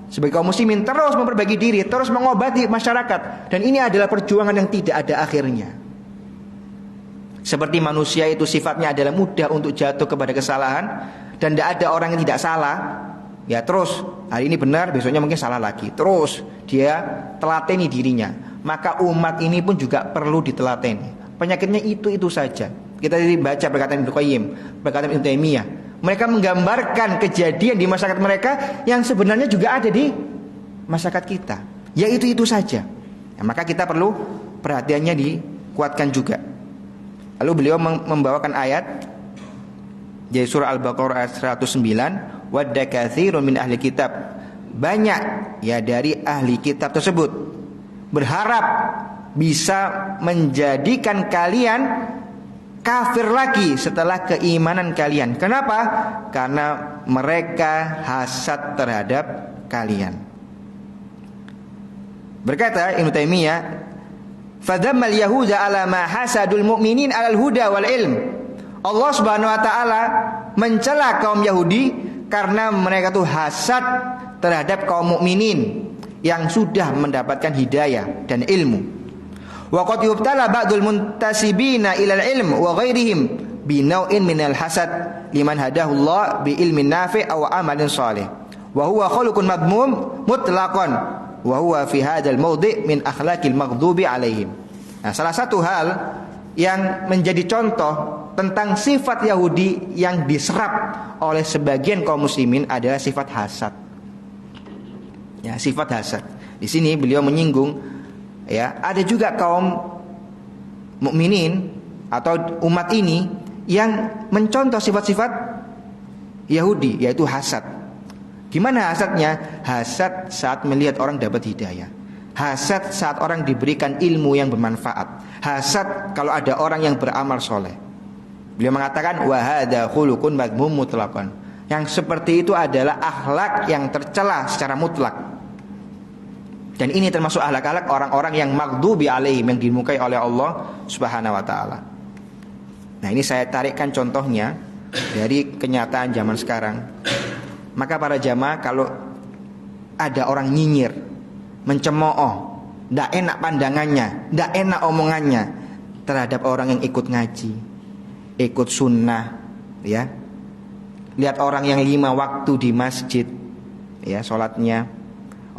sebagai kaum muslimin terus memperbaiki diri, terus mengobati masyarakat. Dan ini adalah perjuangan yang tidak ada akhirnya. Seperti manusia itu sifatnya adalah mudah untuk jatuh kepada kesalahan dan tidak ada orang yang tidak salah. Ya terus hari ini benar, besoknya mungkin salah lagi. Terus dia telateni dirinya. Maka umat ini pun juga perlu ditelateni. Penyakitnya itu saja. Kita baca perkataan Ibnu Qayyim, perkataan Ibnu Taimiyah. Mereka menggambarkan kejadian di masyarakat mereka yang sebenarnya juga ada di masyarakat kita. Ya itu saja. Ya, maka kita perlu perhatiannya dikuatkan juga. Lalu beliau membawakan ayat dari surah Al-Baqarah ayat 109, wadda katsirun min ahli kitab. Banyak ya dari ahli kitab tersebut berharap bisa menjadikan kalian kafir lagi setelah keimanan kalian. Kenapa? Karena mereka hasad terhadap kalian. Berkata Ibnu Taimiyah, fadammal yahuda ala ma hasadul mu'minin alal huda wal ilm. Allah Subhanahu wa taala mencela kaum Yahudi karena mereka tuh hasad terhadap kaum mukminin yang sudah mendapatkan hidayah dan ilmu. Wa qad yubtala ba'dul muntasibina ilal ilm wa ghairihim bi naw'in minal hasad liman hadahullah bi ilmin nafi' aw amalin salih wa huwa khuluqun madmum mutlaqan wa huwa fi hadzal mawdi' min akhlaqil maghdubi alaihim. Nah, salah satu hal yang menjadi contoh tentang sifat Yahudi yang diserap oleh sebagian kaum muslimin adalah sifat hasad. Ya, sifat hasad. Di sini beliau menyinggung ya, ada juga kaum mukminin atau umat ini yang mencontoh sifat-sifat Yahudi, yaitu hasad. Gimana hasadnya? Hasad saat melihat orang dapat hidayah. Hasad saat orang diberikan ilmu yang bermanfaat. Hasad kalau ada orang yang beramal soleh. Beliau mengatakan wa hadza khuluqun madhmum mutlaqan. Yang seperti itu adalah akhlak yang tercela secara mutlak. Dan ini termasuk akhlak-akhlak orang-orang yang maghdubi alaihim, yang dimurkai oleh Allah Subhanahu wa taala. Nah, ini saya tarikkan contohnya dari kenyataan zaman sekarang. Maka para jamaah, kalau ada orang nyinyir, mencemooh, tidak enak pandangannya, tidak enak omongannya terhadap orang yang ikut ngaji, ikut sunnah, ya, lihat orang yang 5 waktu di masjid, ya, sholatnya,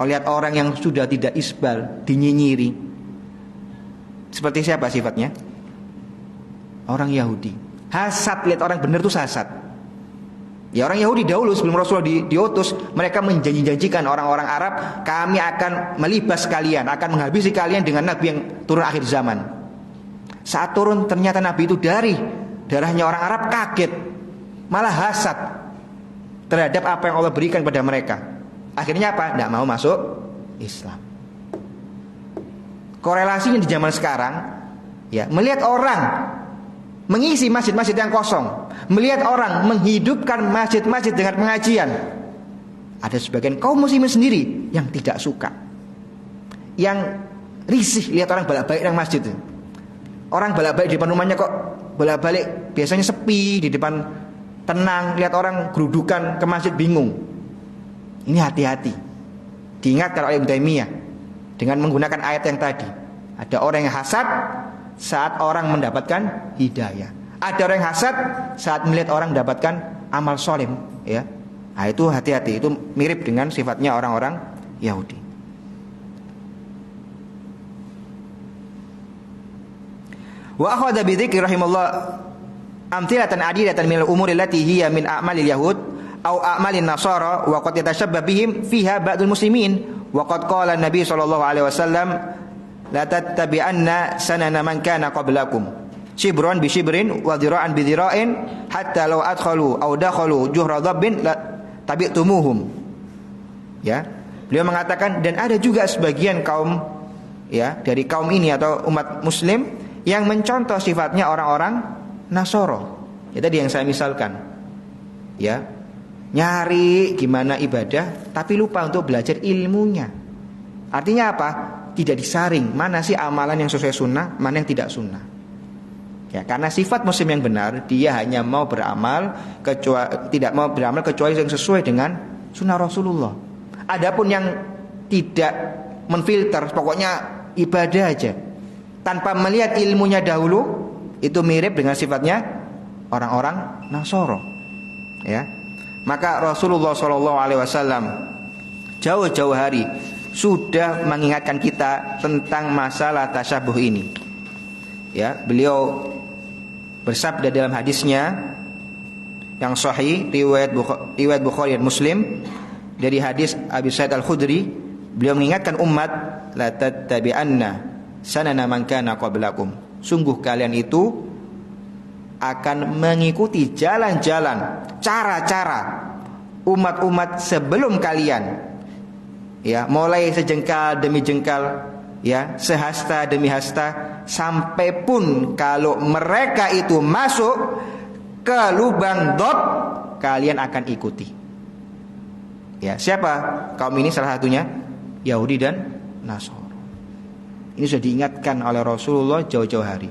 lihat orang yang sudah tidak isbal dinyinyiri. Seperti siapa sifatnya? Orang Yahudi. Hasad, lihat orang benar tuh hasad. Ya, orang Yahudi dahulu sebelum Rasulullah diutus, mereka menjanjikan orang-orang Arab, kami akan melibas kalian, akan menghabisi kalian dengan nabi yang turun akhir zaman. Saat turun ternyata nabi itu dari darahnya orang Arab, kaget, malah hasad terhadap apa yang Allah berikan kepada mereka. Akhirnya apa? Tidak mau masuk Islam. Korelasinya di zaman sekarang, ya, melihat orang mengisi masjid-masjid yang kosong, melihat orang menghidupkan masjid-masjid dengan pengajian, ada sebagian kaum muslimin sendiri yang tidak suka, yang risih lihat orang bolak-balik yang masjid itu. Orang bolak-balik di depan rumahnya kok bolak-balik, biasanya sepi, di depan tenang, lihat orang gerudukan ke masjid bingung. Ini hati-hati. Diingatkan oleh Ibnu Taimiyah dengan menggunakan ayat yang tadi. Ada orang yang hasad saat orang mendapatkan hidayah. Ada orang yang hasad saat melihat orang mendapatkan amal soleh, ya. Nah, itu hati-hati. Itu mirip dengan sifatnya orang-orang Yahudi. Wa akhadha bi dzikri rahimallah amthilatan adidatan min al-umuri allati hiya min a'malil yahud aw a'malin nasara wa qad yatashabbah bihim fiha ba'dul muslimin wa qad qala an-nabi sallallahu alaihi wasallam la tattabi'anna sanana man kana qablakum shibran bi shibrin wa dhira'an bi dhira'in hatta law adkhalu aw dakhalu juhra dhabbin la tabi'tumuhum. Ya, beliau mengatakan, dan ada juga sebagian kaum, ya, dari kaum ini atau umat muslim yang mencontoh sifatnya orang-orang Nasoro. Ya, tadi yang saya misalkan, ya, nyari gimana ibadah tapi lupa untuk belajar ilmunya. Artinya apa? Tidak disaring mana sih amalan yang sesuai sunnah, mana yang tidak sunnah. Ya, karena sifat muslim yang benar, dia hanya mau beramal tidak mau beramal kecuali yang sesuai dengan sunnah Rasulullah. Adapun yang tidak menfilter, pokoknya ibadah aja tanpa melihat ilmunya dahulu, itu mirip dengan sifatnya orang-orang Nasoro. Ya, maka Rasulullah SAW jauh-jauh hari sudah mengingatkan kita tentang masalah tasyabuh ini. Ya, beliau bersabda dalam hadisnya yang sahih riwayat Bukhari dan Muslim dari hadis Abi Sa'id Al-Khudri, beliau mengingatkan umat, la tattabi'anna sanana man kana qablakum. Sungguh kalian itu akan mengikuti jalan-jalan, cara-cara umat-umat sebelum kalian. Ya, mulai sejengkal demi jengkal, ya, sehasta demi hasta, sampai pun kalau mereka itu masuk ke lubang dot, kalian akan ikuti. Ya, siapa kaum ini? Salah satunya Yahudi dan Nasara. Ini sudah diingatkan oleh Rasulullah jauh-jauh hari.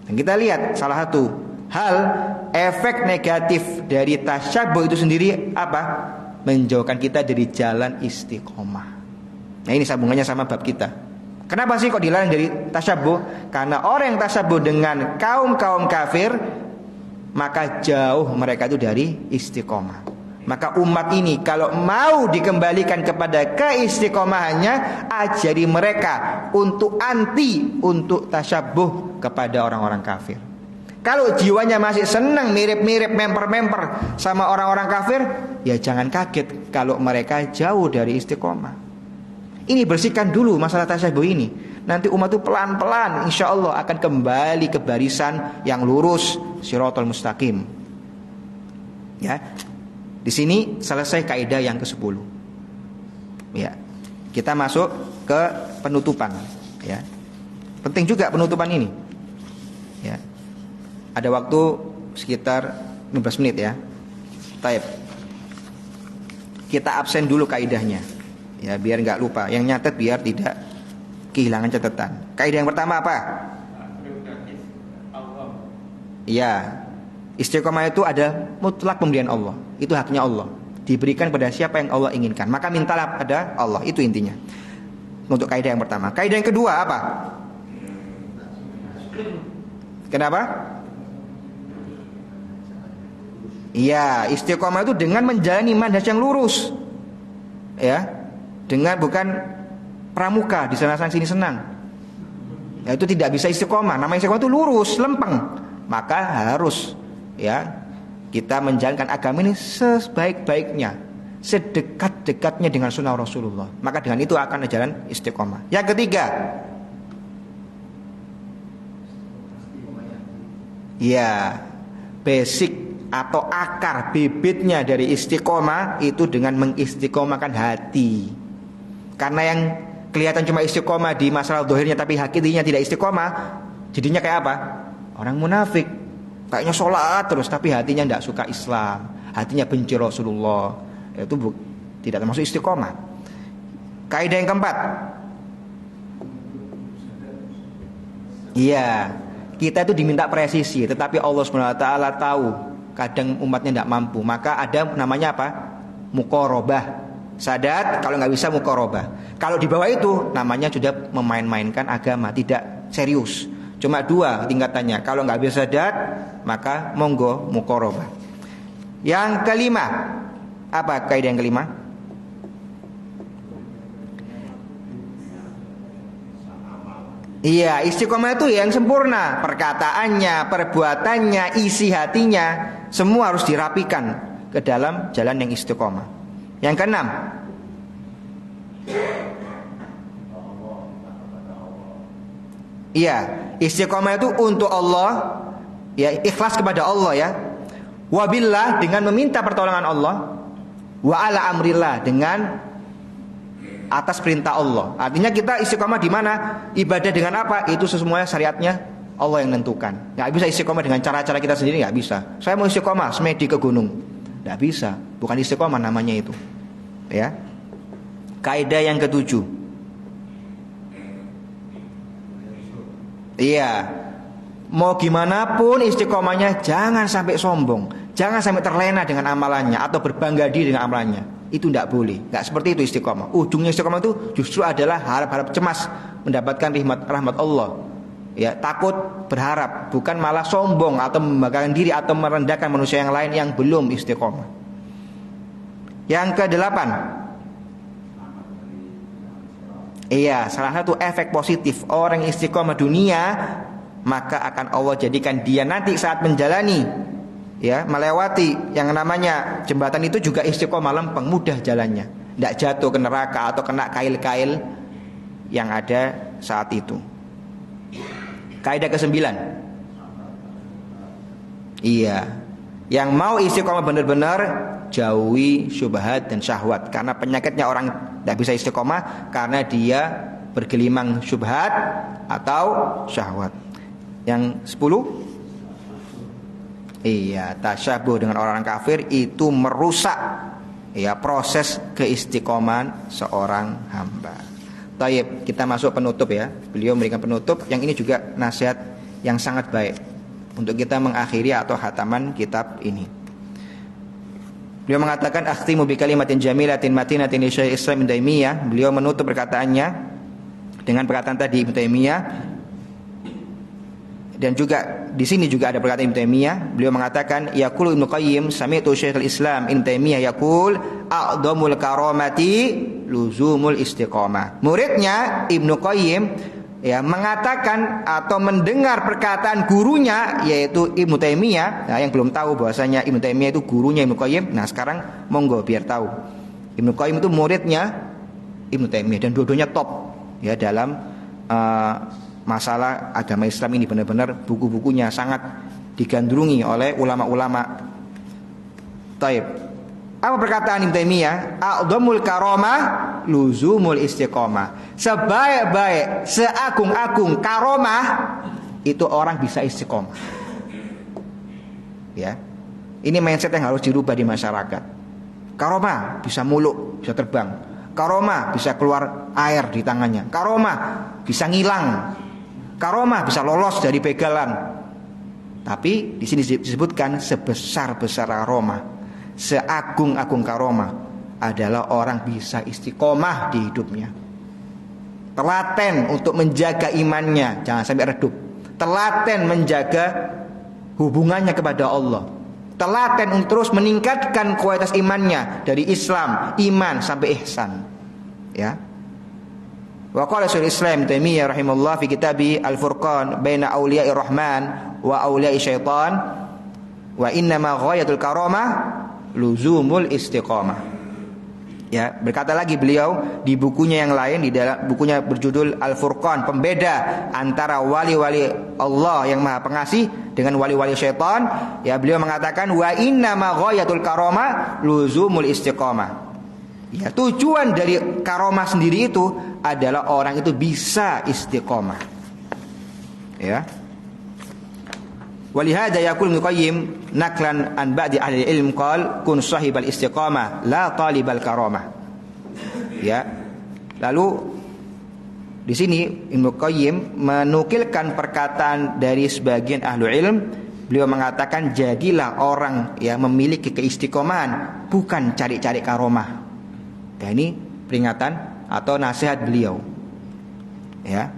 Dan kita lihat salah satu hal efek negatif dari tasyabuh itu sendiri apa? Menjauhkan kita dari jalan istiqomah. Nah, ini sambungannya sama bab kita. Kenapa sih kok dilarang dari tasyabuh? Karena orang yang tasyabuh dengan kaum-kaum kafir, maka jauh mereka itu dari istiqomah. Maka umat ini kalau mau dikembalikan kepada keistiqomahannya, ajari mereka untuk untuk tasyabuh kepada orang-orang kafir. Kalau jiwanya masih senang mirip-mirip memper-memper sama orang-orang kafir, ya jangan kaget kalau mereka jauh dari istiqomah. Ini bersihkan dulu masalah tasyabuh ini. Nanti umat itu pelan-pelan insya Allah akan kembali ke barisan yang lurus, Shiratal Mustaqim. Ya. Di sini selesai kaidah yang ke-10. Ya. Kita masuk ke penutupan, ya. Penting juga penutupan ini. Ya. Ada waktu sekitar 15 menit ya. Taib. Kita absen dulu kaidahnya. Ya, biar enggak lupa. Yang nyatet biar tidak kehilangan catatan. Kaidah yang pertama apa? Iya. Istiqomah itu ada mutlak pemberian Allah. Itu haknya Allah. Diberikan pada siapa yang Allah inginkan. Maka mintalah pada Allah. Itu intinya. Untuk kaidah yang pertama. Kaidah yang kedua apa? Kenapa? Iya, istiqomah itu dengan menjalani manhaj yang lurus. Ya. Dengan bukan pramuka di sana sini senang. Ya, itu tidak bisa istiqomah. Namanya istiqomah itu lurus, lempeng. Maka harus, ya, Kita menjalankan agama ini sebaik-baiknya, sedekat-dekatnya dengan sunnah Rasulullah. Maka dengan itu akan jalan istiqomah. Yang ketiga, ya, basic atau akar bibitnya dari istiqomah itu dengan mengistiqomahkan hati. Karena yang kelihatan cuma istiqomah di masalah dohirnya tapi hatinya tidak istiqomah, jadinya kayak apa? Orang munafik. Kayaknya sholat terus tapi hatinya tidak suka Islam, hatinya benci Rasulullah. Itu tidak termasuk istiqomah. Kaidah yang keempat, iya, kita itu diminta presisi, tetapi Allah SWT tahu kadang umatnya tidak mampu. Maka ada namanya apa? Muqarabah. Sadat, kalau nggak bisa muqarabah. Kalau di bawah itu namanya sudah memain-mainkan agama, tidak serius. Cuma dua tingkatannya. Kalau nggak bisa sadat, maka monggo muqarabah. Yang kelima, apa kaidah yang kelima? Iya, istiqomah itu yang sempurna. Perkataannya, perbuatannya, isi hatinya, semua harus dirapikan ke dalam jalan yang istiqomah. Yang keenam, iya, istiqomah itu untuk Allah, ya, ikhlas kepada Allah ya. Wabillah, dengan meminta pertolongan Allah. Wa ala amrillah, dengan atas perintah Allah. Artinya kita istiqomah di mana? Ibadah dengan apa? Itu semuanya syariatnya Allah yang menentukan. Nggak bisa istiqomah dengan cara-cara kita sendiri, nggak bisa. Saya mau istiqomah semedi ke gunung, nggak bisa. Bukan istiqomah namanya itu. Ya. Kaidah yang ketujuh. Iya. Mau gimana pun istiqomahnya jangan sampai sombong, jangan sampai terlena dengan amalannya atau berbangga diri dengan amalannya. Itu tidak boleh. Tidak seperti itu istiqomah. Ujungnya istiqomah itu justru adalah harap-harap cemas mendapatkan rahmat Allah. Ya, takut berharap, bukan malah sombong atau membanggakan diri atau merendahkan manusia yang lain yang belum istiqomah. Yang kedelapan, iya, salah satu efek positif orang istiqomah dunia, maka akan Allah jadikan dia nanti saat menjalani, ya, melewati yang namanya jembatan itu juga istiqomah lempeng, mudah jalannya, tidak jatuh ke neraka atau kena kail-kail yang ada saat itu. Kaidah ke-9, iya, yang mau istiqomah benar-benar jauhi syubhat dan syahwat. Karena penyakitnya orang tidak bisa istiqomah karena dia bergelimang syubhat atau syahwat. Yang 10, iya, tasyabuh dengan orang kafir itu merusak, ya, proses keistiqomahan seorang hamba. Taib, kita masuk penutup ya. Beliau memberikan penutup yang ini juga nasihat yang sangat baik untuk kita mengakhiri atau khataman kitab ini. Beliau mengatakan akhtimu bi kalimatin jamilatin matinatin li Syekhul Islam Ibnu Taimiyah. Beliau menutup perkataannya dengan perkataan tadi Ibnu Taimiyah. Dan juga di sini juga ada perkataan Ibnu Taimiyah. Beliau mengatakan yaqulu Ibnu Qayyim sami'tu Syekhul Islam Ibnu Taimiyah yaqul a'dhamul karamati luzumul istiqamah. Muridnya Ibnu Qayyim, ya, mengatakan atau mendengar perkataan gurunya yaitu Ibnu Taimiyah. Nah, yang belum tahu bahwasanya Ibnu Taimiyah itu gurunya Ibnu Qayyim, nah sekarang monggo biar tahu. Ibnu Qayyim itu muridnya Ibnu Taimiyah dan dua-duanya top, ya, dalam masalah agama Islam ini. Benar-benar buku-bukunya sangat digandrungi oleh ulama-ulama. Taib. Apa perkataan Ibnu Taimiyah? A'dhamul karamah luzumul istiqomah. Sebaik-baik, seagung-agung karamah itu orang bisa istiqomah. Ya. Ini mindset yang harus dirubah di masyarakat. Karamah bisa muluk, bisa terbang. Karamah bisa keluar air di tangannya. Karamah bisa ngilang. Karamah bisa lolos dari begalan. Tapi di sini disebutkan sebesar-besar karamah, seagung-agung karamah adalah orang bisa istiqomah di hidupnya. Telaten untuk menjaga imannya, jangan sampai redup. Telaten menjaga hubungannya kepada Allah. Telaten untuk terus meningkatkan kualitas imannya dari Islam, iman sampai ihsan. Ya. Wa qala Syekhul Islam Taimiyah rahimahullah fi kitabi Al-Furqan baina auliya'ir rahman wa auliya'isy syaitan Wa innama ghayatul karamah luzumul istiqamah. Ya, berkata lagi beliau di bukunya yang lain, di dalam bukunya berjudul Al-Furqan, pembeda antara wali-wali Allah yang Maha Pengasih dengan wali-wali syaitan. Ya, beliau mengatakan wa innama ghayatul karamah luzumul istiqamah. Ya, tujuan dari karomah sendiri itu adalah orang itu bisa istiqomah. Ya. Walihada yaqul Ibnu Qayyim naklan an ba'di ahli ilm qal kun sahibal istiqamah la talibal karamah. Ya. Lalu di sini Ibnu Qayyim menukilkan perkataan dari sebagian ahli ilm. Beliau mengatakan jadilah orang yang memiliki keistiqomahan, bukan cari-cari karomah. Dan ini peringatan atau nasihat beliau. Ya.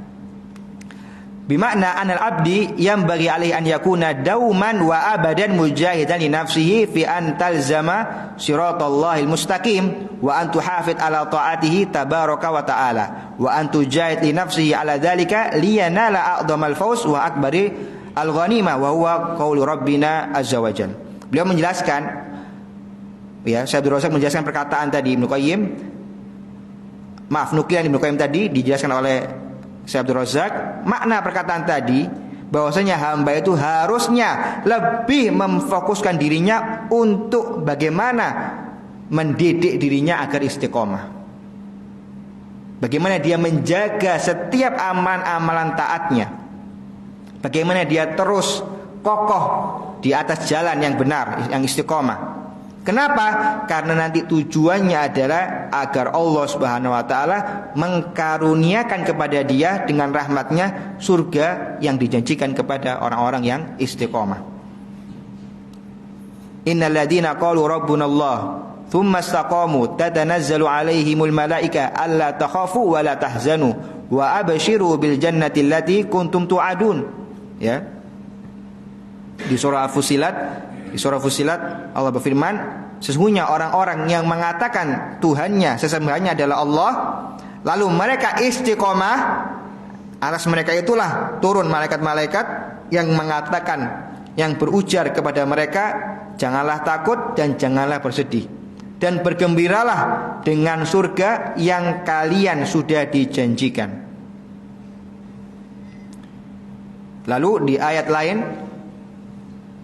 Bimakna anal abdi yang bagi alaihi an yakuna dauman wa abadan mujahidan li nafsihi fi an talzama siratal mustaqim wa an tuhafid ala taatihi tabaraka wa ta'ala wa an tujahid li nafsihi ala dzalika liyanala a'dhamal fawz wa akbari al-ghanimah wa huwa qaulu rabbina azza wajalla. Beliau menjelaskan, ya, Syekh Abdul Razak menjelaskan perkataan tadi Ibnu Qayyim. Maaf, nukilan Ibnu Qayyim tadi dijelaskan oleh Syekh Abdul Razak. Makna perkataan tadi bahwasanya hamba itu harusnya lebih memfokuskan dirinya untuk bagaimana mendidik dirinya agar istiqomah. Bagaimana dia menjaga setiap amalan taatnya. Bagaimana dia terus kokoh di atas jalan yang benar, yang istiqomah. Kenapa? Karena nanti tujuannya adalah agar Allah Subhanahu wa taala mengkaruniakan kepada dia dengan rahmatnya surga yang dijanjikan kepada orang-orang yang istiqomah. Innal ladzina qalu rabbunallah tsumma istaqamu tatanazzalu alaihimul malaika alla takhafu wa la tahzanu wa abshiru bil jannati allati kuntum tu'adun. Ya. Di surah Fussilat Allah berfirman, sesungguhnya orang-orang yang mengatakan Tuhannya sesembahannya adalah Allah, lalu mereka istiqomah, atas mereka itulah turun malaikat-malaikat yang mengatakan, yang berujar kepada mereka, janganlah takut dan janganlah bersedih, dan bergembiralah dengan surga yang kalian sudah dijanjikan. Lalu di ayat lain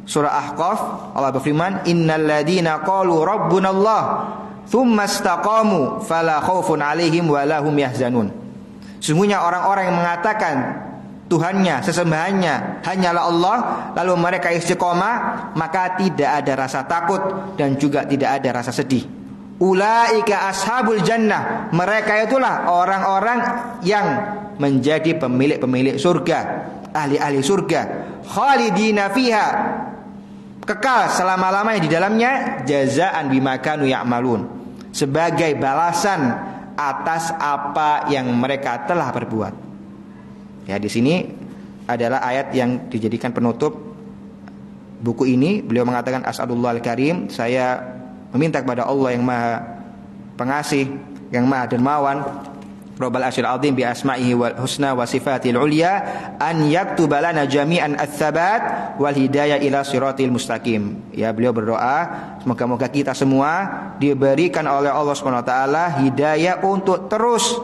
surah Ahqaf Allah berfirman, innal ladzina qalu rabbunallah tsumma istaqamu fala khaufun 'alaihim wa lahum yahzanun. Sesungguhnya orang-orang yang mengatakan Tuhannya, sesembahannya hanyalah Allah, lalu mereka istiqomah, maka tidak ada rasa takut dan juga tidak ada rasa sedih. Ulaika ashabul jannah, mereka itulah orang-orang yang menjadi pemilik-pemilik surga, ahli-ahli surga, khalidina fiha, kekal selama-lamanya di dalamnya, jazaan bima kanu ya'malun, sebagai balasan atas apa yang mereka telah berbuat. Ya, di sini adalah ayat yang dijadikan penutup buku ini. Beliau mengatakan as'alullahal karim, saya meminta kepada Allah yang Maha Pengasih, yang Maha Dermawan, Rabbal Arsyil Azim bi asma'ihi wal husna wa sifatil ulya, an yaktuba lana jami'an ats-tsabat wal hidayah ila siratil mustaqim. Ya, beliau berdoa semoga-moga kita semua diberikan oleh Allah Subhanahu wa taala hidayah untuk terus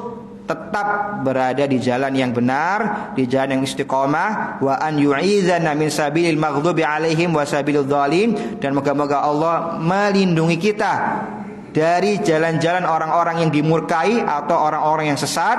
tetap berada di jalan yang benar, di jalan yang istiqomah, wa an yu'izana min sabilil maghdubi alaihim wa sabilidz dhalin, dan moga-moga Allah melindungi kita dari jalan-jalan orang-orang yang dimurkai atau orang-orang yang sesat,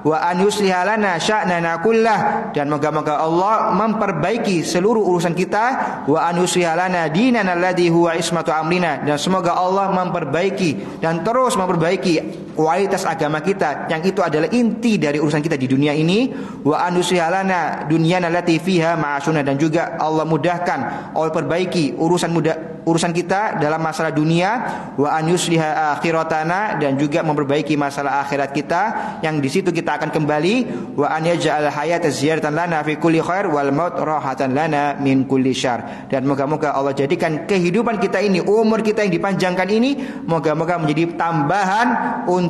wa an yusliha lana sya'nana kullah, dan moga-moga Allah memperbaiki seluruh urusan kita, wa an yusliha lana dinana alladhi huwa ismatu amrina, dan semoga Allah memperbaiki dan terus memperbaiki kualitas agama kita yang itu adalah inti dari urusan kita di dunia ini, wa an yusliha lana dunyana allati fiha ma'ashuna, dan juga Allah mudahkan, Allah perbaiki urusan kita dalam masalah dunia, wa an yusliha akhiratana, dan juga memperbaiki masalah akhirat kita yang di situ kita akan kembali, wa an yaj'al hayata ziyaratan lana fi kulli khair wal maut rahatan lana min kulli syarr, dan moga-moga Allah jadikan kehidupan kita ini, umur kita yang dipanjangkan ini, moga-moga menjadi tambahan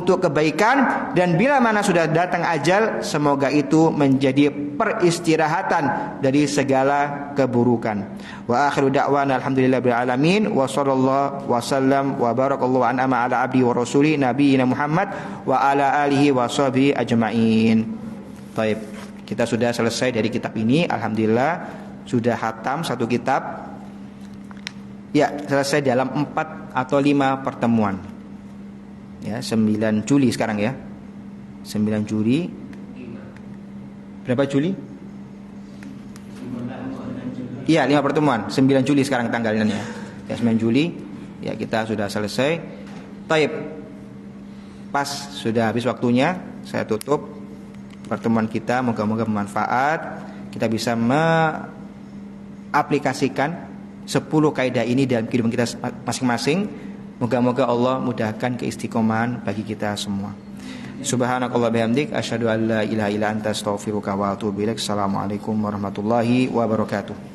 untuk kebaikan, dan bila mana sudah datang ajal, semoga itu menjadi peristirahatan dari segala keburukan. Wa akhiru da'wana alhamdulillahirabbil alamin wa sallallahu wasallam wa barakallahu an'ama ala abdi wa rasuli nabiyina Muhammad wa ala alihi wa sahbihi ajma'in. Baik, kita sudah selesai dari kitab ini, alhamdulillah sudah khatam satu kitab. Ya, selesai dalam 4 atau 5 pertemuan. Ya, 9 Juli sekarang ya. 9 Juli. Berapa Juli? Iya, 5 pertemuan. 9 Juli sekarang tanggalnya. Ya, 9 Juli. Ya, kita sudah selesai. Taib. Pas sudah habis waktunya, saya tutup pertemuan kita. Moga-moga bermanfaat. Kita bisa aplikasikan 10 kaidah ini dalam kehidupan kita masing-masing. Moga-moga Allah mudahkan keistiqomahan bagi kita semua. Subhanakallah bihamdik asyhadu an la ilaha illa anta astaghfiruka wa atubu ilaik. Assalamualaikum warahmatullahi wabarakatuh.